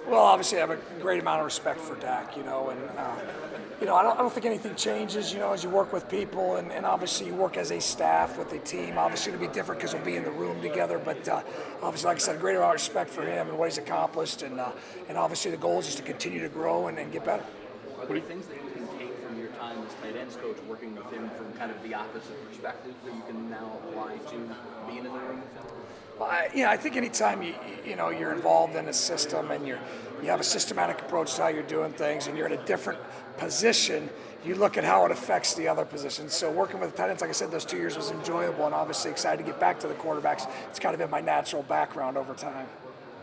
Well, obviously, I have a great amount of respect for Dak, and I don't think anything changes, as you work with people, and obviously you work as a staff with a team. Obviously, it'll be different because we'll be in the room together, but obviously, like I said, a great amount of respect for him and what he's accomplished, and obviously the goal is just to continue to grow and get better. Are there things that you can take from your time as tight ends coach, working with him from kind of the opposite perspective, that you can now apply to being in the room with him? Well, I think anytime you're involved in a system and you have a systematic approach to how you're doing things, and you're in a different position, you look at how it affects the other positions. So working with the tight ends, like I said, those 2 years was enjoyable, and obviously excited to get back to the quarterbacks. It's kind of been my natural background over time.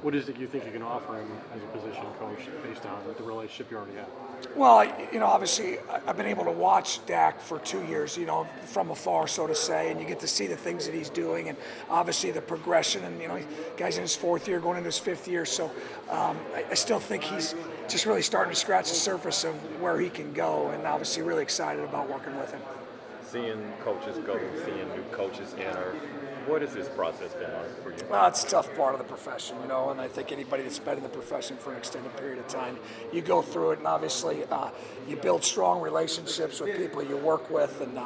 What is it you think you can offer him as a position coach based on the relationship you already have? Well, obviously, I've been able to watch Dak for 2 years, from afar, so to say, and you get to see the things that he's doing, and obviously the progression. And guy's in his 4th year, going into his 5th year, so I still think he's just really starting to scratch the surface of where he can go, and obviously really excited about working with him. Seeing coaches go, seeing new coaches enter. What has this process been like for you? Well, it's a tough part of the profession, and I think anybody that's been in the profession for an extended period of time, you go through it, and obviously you build strong relationships with people you work with, and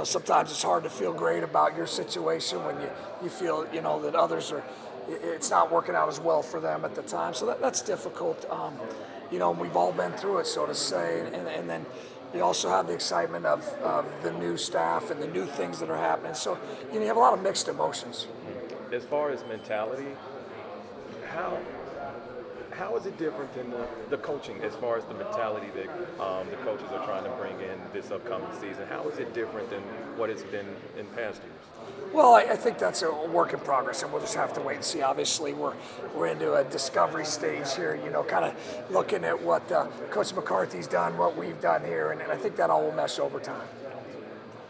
sometimes it's hard to feel great about your situation when you feel, that others are, it's not working out as well for them at the time, so that's difficult. And we've all been through it, so to say, and then you also have the excitement of the new staff and the new things that are happening. So you have a lot of mixed emotions. As far as mentality, how is it different than the coaching as far as the mentality that the coaches are trying to bring in this upcoming season? How is it different than what it's been in past years? Well, I think that's a work in progress, and we'll just have to wait and see. Obviously, we're into a discovery stage here, kind of looking at what Coach McCarthy's done, what we've done here, and I think that all will mesh over time.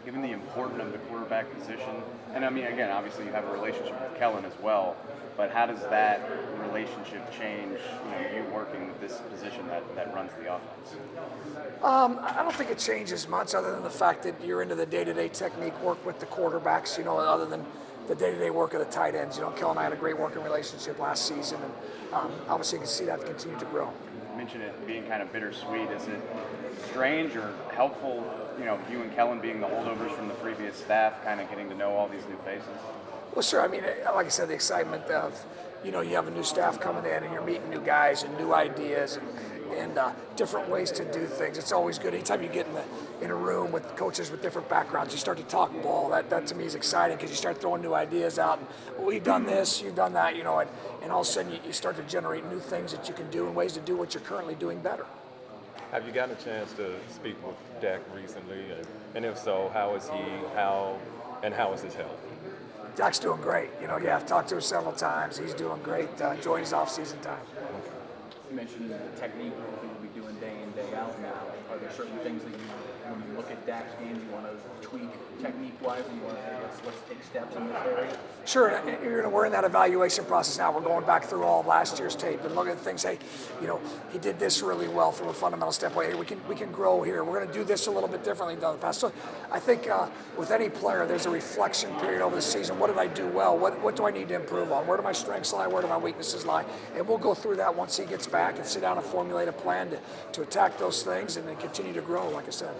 Given the importance of the quarterback position, and I mean, again, obviously you have a relationship with Kellen as well, but how does that relationship change, you working with this position that runs the offense? I don't think it changes much other than the fact that you're into the day-to-day technique work with the quarterbacks, other than the day-to-day work of the tight ends. Kel and I had a great working relationship last season, and obviously you can see that continue to grow. You mentioned it being kind of bittersweet. Is it strange or helpful, you and Kellen being the holdovers from the previous staff, kind of getting to know all these new faces? Well, sure. I mean, like I said, the excitement of, you have a new staff coming in and you're meeting new guys and new ideas and different ways to do things. It's always good. Anytime you get in a room with coaches with different backgrounds, you start to talk ball. That to me is exciting because you start throwing new ideas out. And, well, we've done this, you've done that, and all of a sudden you start to generate new things that you can do and ways to do what you're currently doing better. Have you gotten a chance to speak with Dak recently? And if so, how is he? How is his health? Dak's doing great. I've talked to him several times. He's doing great, enjoying his off-season time. You mentioned the technique that you'll be doing day in, day out now. Are there certain things that when you look at Dak's game, you want to tweak technique-wise, and you want to let's take steps in this area? Sure. We're in that evaluation process now. We're going back through all of last year's tape and looking at things. Hey, he did this really well from a fundamental standpoint. Hey, we can grow here. We're going to do this a little bit differently than the past. So I think with any player, there's a reflection period over the season. What did I do well? What do I need to improve on? Where do my strengths lie? Where do my weaknesses lie? And we'll go through that once he gets back and sit down and formulate a plan to attack those things and then continue to grow, like I said.